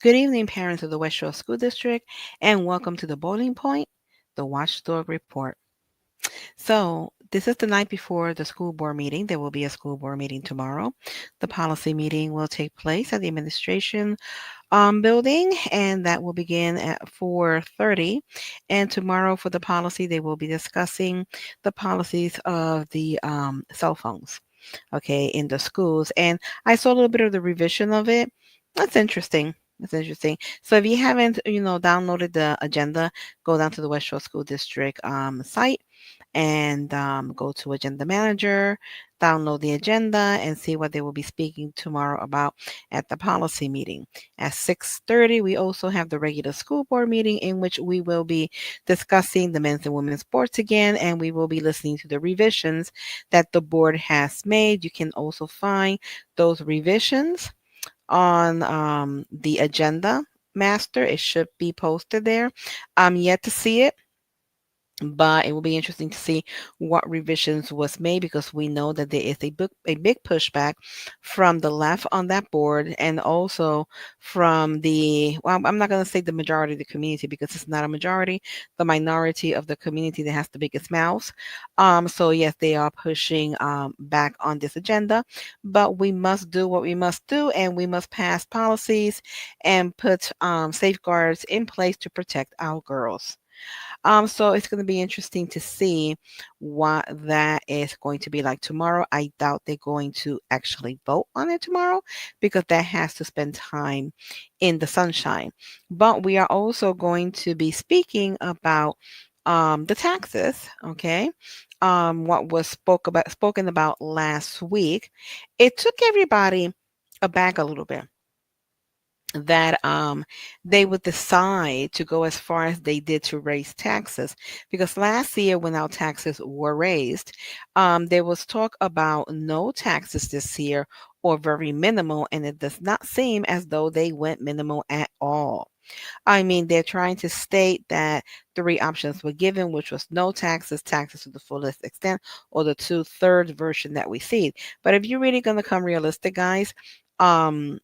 Good evening, parents of the West Shore School District, and welcome to the Boiling Point, the Watchdog Report. So, this is the night before the school board meeting. There will be a school board meeting tomorrow. The policy meeting will take place at the administration building, and that will begin at 4:30. And tomorrow, for the policy, they will be discussing the policies of the cell phones, okay, in the schools. And I saw a little bit of the revision of it. That's interesting. That's interesting. So if you haven't, downloaded the agenda, go down to the West Shore School District site and go to Agenda Manager, download the agenda, and see what they will be speaking tomorrow about at the policy meeting. At 6:30, we also have the regular school board meeting in which we will be discussing the men's and women's sports again, and we will be listening to the revisions that the board has made. You can also find those revisions on the agenda master. It should be posted there. I'm yet to see it, but it will be interesting to see what revisions was made, because we know that there is a big pushback from the left on that board, and also from the, well, I'm not going to say the majority of the community, because it's not a majority, the minority of the community that has the biggest mouths. So yes, they are pushing back on this agenda, but we must do what we must do, and we must pass policies and put safeguards in place to protect our girls. So it's going to be interesting to see what that is going to be like tomorrow. I doubt they're going to actually vote on it tomorrow, because that has to spend time in the sunshine. But we are also going to be speaking about the taxes, okay? What was spoken about last week. It took everybody aback a little bit that they would decide to go as far as they did to raise taxes, because last year when our taxes were raised, there was talk about no taxes this year, or very minimal, and it does not seem as though they went minimal at all. I mean, they're trying to state that three options were given, which was no taxes, taxes to the fullest extent, or the two-thirds version that we see. But if you're really going to come realistic, guys, um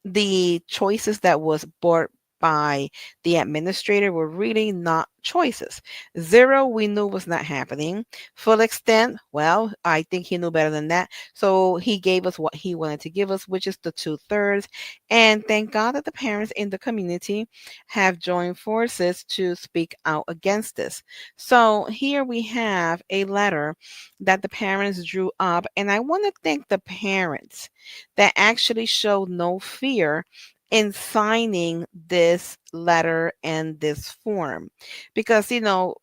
the choices that was brought by the administrator were really not choices. Zero, we knew was not happening. Full extent, well, I think he knew better than that. So he gave us what he wanted to give us, which is the two-thirds. And thank God that the parents in the community have joined forces to speak out against this. So here we have a letter that the parents drew up. And I want to thank the parents that actually showed no fear in signing this letter and this form, because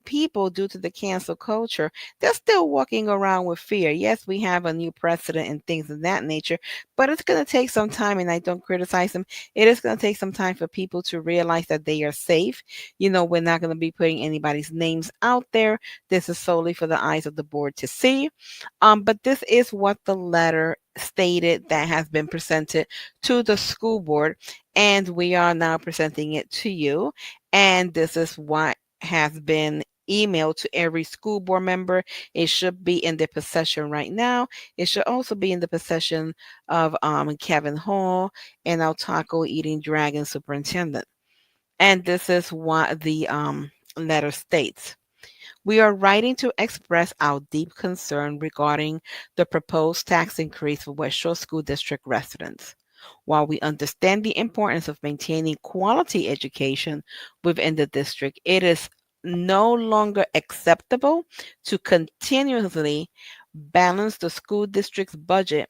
people, due to the cancel culture, they're still walking around with fear. Yes, we have a new precedent and things of that nature, but it's going to take some time, and I don't criticize them. It is going to take some time for people to realize that they are safe. We're not going to be putting anybody's names out there. This is solely for the eyes of the board to see. But this is what the letter stated that has been presented to the school board, and we are now presenting it to you. And this is what has been emailed to every school board member. It should be in their possession right now. It should also be in the possession of Kevin Hall and our taco eating dragon superintendent. And this is what the letter states. We are writing to express our deep concern regarding the proposed tax increase for West Shore School District residents. While we understand the importance of maintaining quality education within the district, it is no longer acceptable to continuously balance the school district's budget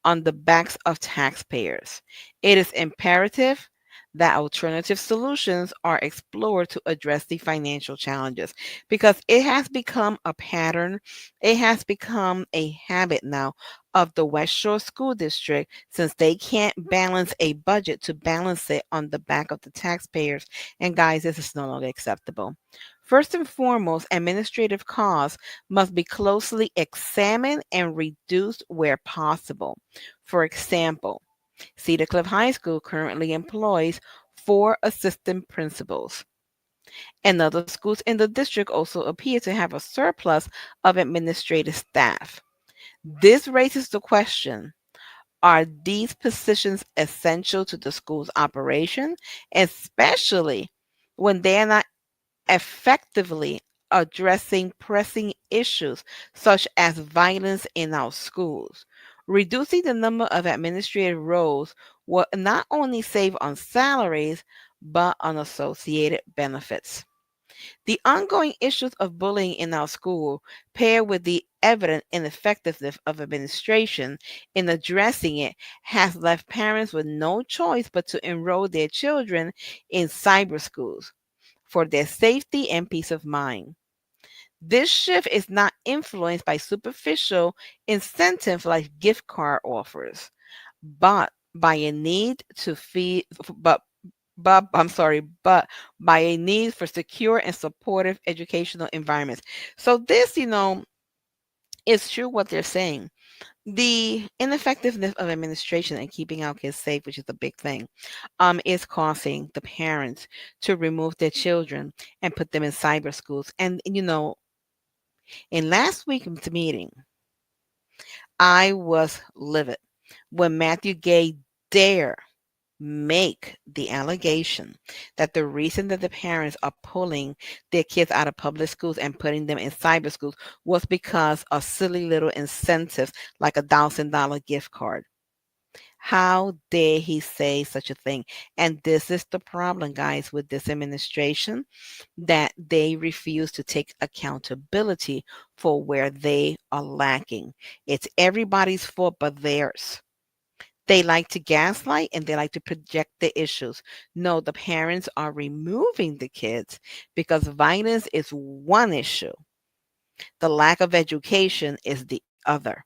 on the backs of taxpayers. It is imperative that alternative solutions are explored to address the financial challenges, because it has become a pattern. It has become a habit now of the West Shore School District, since they can't balance a budget, to balance it on the back of the taxpayers. And guys, this is no longer acceptable. First and foremost, administrative costs must be closely examined and reduced where possible. For example, Cedar Cliff High School currently employs 4 assistant principals, and other schools in the district also appear to have a surplus of administrative staff. This raises the question Are these positions essential to the school's operation, especially when they are not effectively addressing pressing issues such as violence in our schools? Reducing the number of administrative roles will not only save on salaries, but on associated benefits. The ongoing issues of bullying in our school, paired with the evident ineffectiveness of administration in addressing it, has left parents with no choice but to enroll their children in cyber schools for their safety and peace of mind. This shift is not influenced by superficial incentives like gift card offers, but by a need to feed, but by a need for secure and supportive educational environments. So this, is true what they're saying. The ineffectiveness of administration and keeping our kids safe, which is a big thing, is causing the parents to remove their children and put them in cyber schools. And in last week's meeting, I was livid when Matthew Gay dared make the allegation that the reason that the parents are pulling their kids out of public schools and putting them in cyber schools was because of silly little incentives like $1,000 gift card. How dare he say such a thing? And this is the problem, guys, with this administration, that they refuse to take accountability for where they are lacking. It's everybody's fault but theirs. They like to gaslight and they like to project the issues. No, the parents are removing the kids because violence is one issue. The lack of education is the other.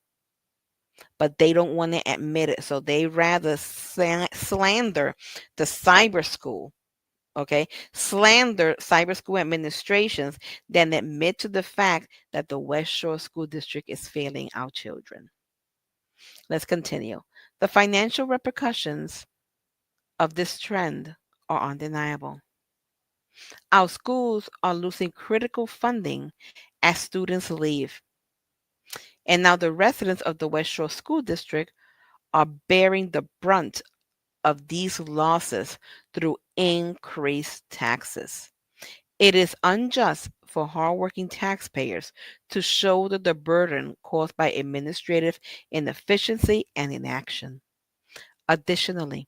But they don't want to admit it. So they rather slander the cyber school, okay? Slander cyber school administrations than admit to the fact that the West Shore School District is failing our children. Let's continue. The financial repercussions of this trend are undeniable. Our schools are losing critical funding as students leave. And now the residents of the West Shore School District are bearing the brunt of these losses through increased taxes. It is unjust for hardworking taxpayers to shoulder the burden caused by administrative inefficiency and inaction. Additionally,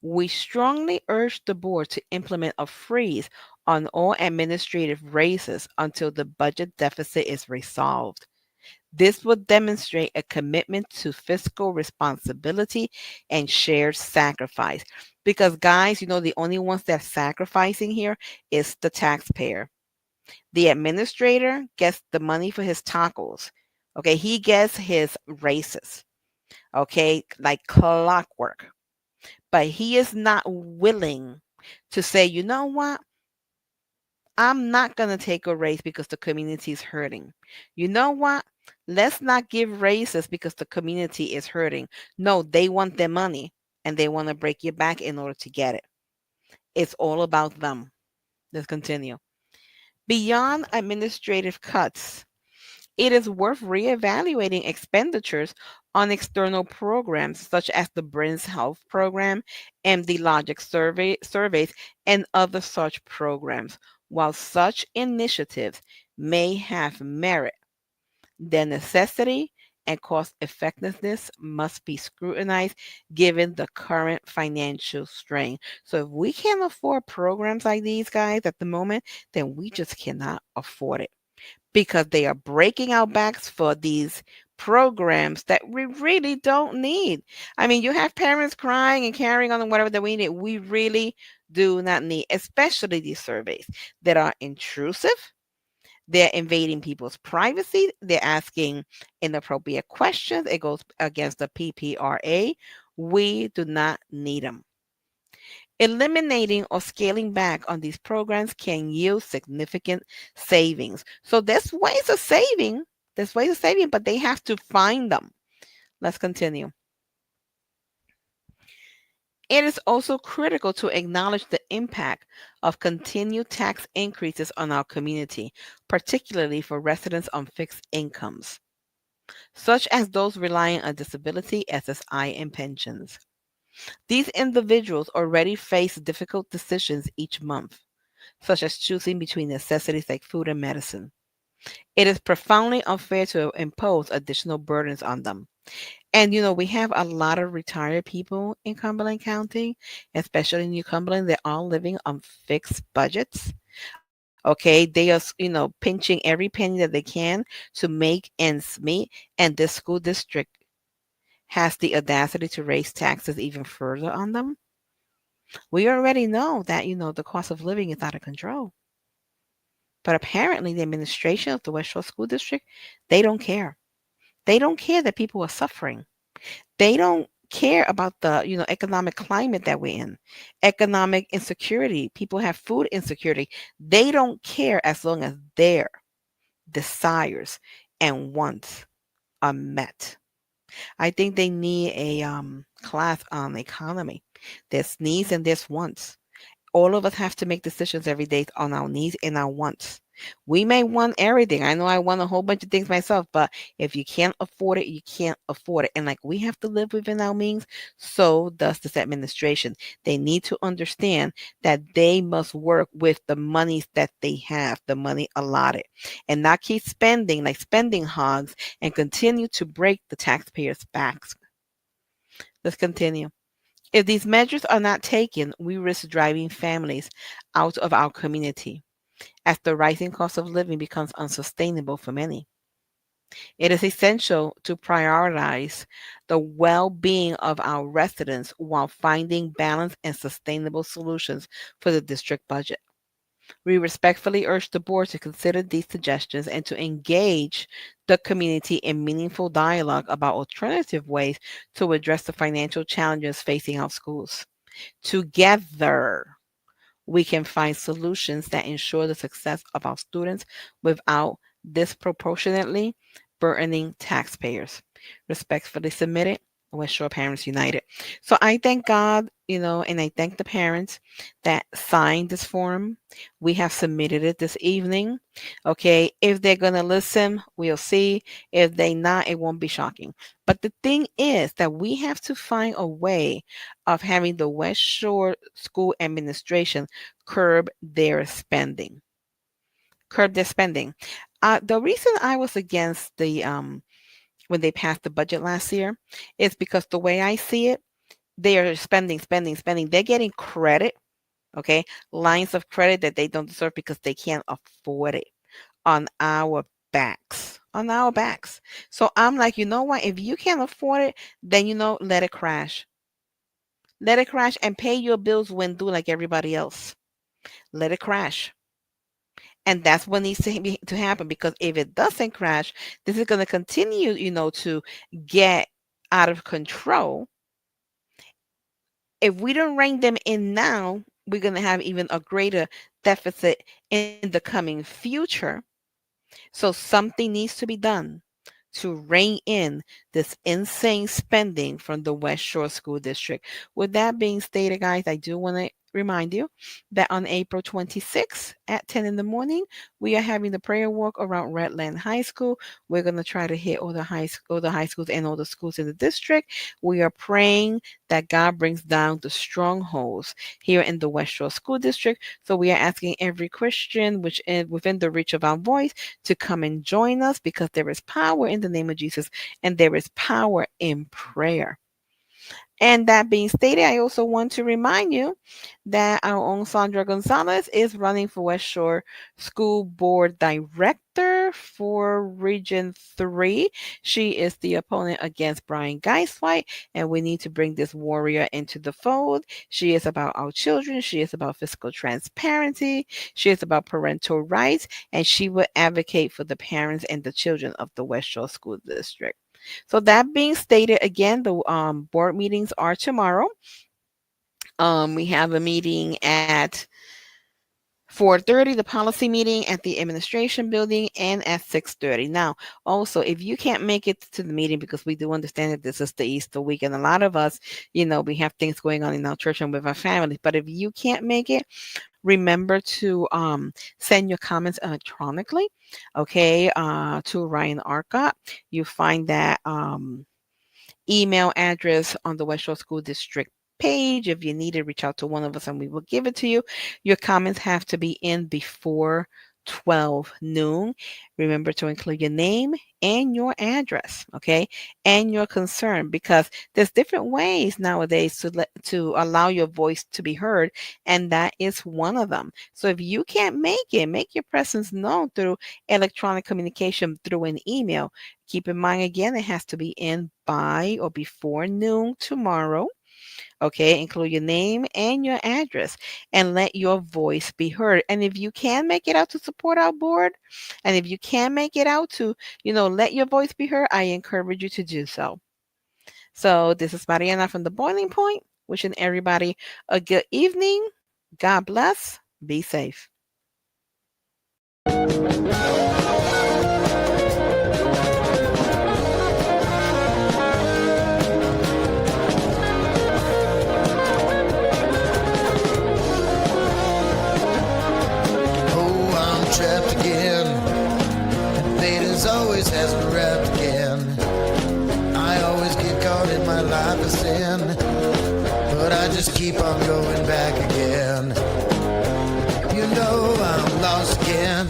we strongly urge the board to implement a freeze on all administrative raises until the budget deficit is resolved. This will demonstrate a commitment to fiscal responsibility and shared sacrifice. Because, guys, the only ones that are sacrificing here is the taxpayer. The administrator gets the money for his tacos. Okay, he gets his raises. Okay, like clockwork. But he is not willing to say, you know what? I'm not going to take a raise because the community is hurting. You know what? Let's not give raises because the community is hurting. No, they want their money and they want to break your back in order to get it. It's all about them. Let's continue. Beyond administrative cuts, it is worth reevaluating expenditures on external programs such as the Brins Health Program, MD Logic surveys, and other such programs. While such initiatives may have merit, their necessity and cost effectiveness must be scrutinized given the current financial strain. So if we can't afford programs like these guys at the moment, then we just cannot afford it because they are breaking our backs for these programs that we really don't need. I mean, you have parents crying and carrying on and whatever that we need. We really do not need, especially these surveys that are intrusive. They're invading people's privacy. They're asking inappropriate questions. It goes against the PPRA. We do not need them. Eliminating or scaling back on these programs can yield significant savings. So there's ways of saving. But they have to find them. Let's continue. It is also critical to acknowledge the impact of continued tax increases on our community, particularly for residents on fixed incomes. such as those relying on disability, SSI, and pensions. These individuals already face difficult decisions each month, such as choosing between necessities like food and medicine. It is profoundly unfair to impose additional burdens on them. And we have a lot of retired people in Cumberland County, especially in New Cumberland. They're all living on fixed budgets. Okay, they are, pinching every penny that they can to make ends meet. And this school district has the audacity to raise taxes even further on them. We already know that, the cost of living is out of control. But apparently, the administration of the West Shore School District, they don't care. They don't care that people are suffering. They don't care about the, economic climate that we're in. Economic insecurity. People have food insecurity. They don't care as long as their desires and wants are met. I think they need a class on economy. There's needs and there's wants. All of us have to make decisions every day on our needs and our wants. We may want everything. I know I want a whole bunch of things myself, but if you can't afford it, you can't afford it. And like we have to live within our means, so does this administration. They need to understand that they must work with the monies that they have, the money allotted, and not keep spending like spending hogs and continue to break the taxpayers' backs. Let's continue. If these measures are not taken, we risk driving families out of our community as the rising cost of living becomes unsustainable for many. It is essential to prioritize the well being of our residents while finding balanced and sustainable solutions for the district budget. We respectfully urge the board to consider these suggestions and to engage the community in meaningful dialogue about alternative ways to address the financial challenges facing our schools. Together, we can find solutions that ensure the success of our students without disproportionately burdening taxpayers. Respectfully submitted, West Shore Parents United. So I thank God, and I thank the parents that signed this form. We have submitted it this evening. Okay, if they're going to listen, we'll see. If they not, it won't be shocking. But the thing is that we have to find a way of having the West Shore School Administration curb their spending. Curb their spending. The reason I was against the when they passed the budget last year is because the way I see it, they are spending, spending, spending. They're getting credit, okay, lines of credit that they don't deserve because they can't afford it on our backs. On our backs. So I'm like, you know what? If you can't afford it, then let it crash. Let it crash and pay your bills when due like everybody else. Let it crash. And that's what needs to happen, because if it doesn't crash, this is going to continue, to get out of control. If we don't rein them in now, we're going to have even a greater deficit in the coming future. So something needs to be done to rein in this insane spending from the West Shore School District. With that being stated, guys, I do want to remind you that on April 26th at 10 in the morning, we are having the prayer walk around Redland High School. We're going to try to hit all the high schools and all the schools in the district. We are praying that God brings down the strongholds here in the West Shore School District. So we are asking every Christian which is within the reach of our voice to come and join us, because there is power in the name of Jesus and there is power in prayer. And that being stated, I also want to remind you that our own Sandra Gonzalez is running for West Shore School Board Director for Region 3. She is the opponent against Brian Geiswhite, and we need to bring this warrior into the fold. She is about our children. She is about fiscal transparency. She is about parental rights, and she will advocate for the parents and the children of the West Shore School District. So that being stated, again, the board meetings are tomorrow. We have a meeting at 4:30, the policy meeting at the administration building, and at 6:30. Now, also, if you can't make it to the meeting, because we do understand that this is the Easter week, and a lot of us, we have things going on in our church and with our families. But if you can't make it, Remember to send your comments electronically, okay, to Ryan Arcott. You find that email address on the West Shore School District page. If you need it, reach out to one of us and we will give it to you. Your comments have to be in before 12 noon. Remember to include your name and your address, okay, and your concern, because there's different ways nowadays to allow your voice to be heard, and that is one of them. So if you can't make it, make your presence known through electronic communication, through an email. Keep in mind again, it has to be in by or before noon tomorrow. Okay, include your name and your address and let your voice be heard. And if you can make it out to support our board, and if you can make it out to, let your voice be heard, I encourage you to do so. So this is Mariana from the Boiling Point, wishing everybody a good evening. God bless. Be safe. Trapped again, and fate as always has me wrapped again. I always get caught in my life of sin, but I just keep on going back again. You know I'm lost again,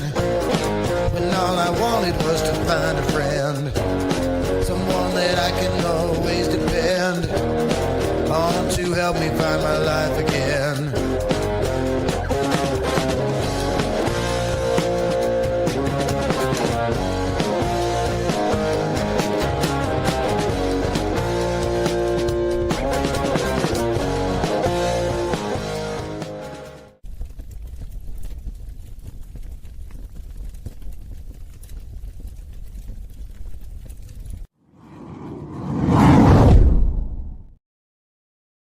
when all I wanted was to find a friend, someone that I can always depend on to help me find my life again.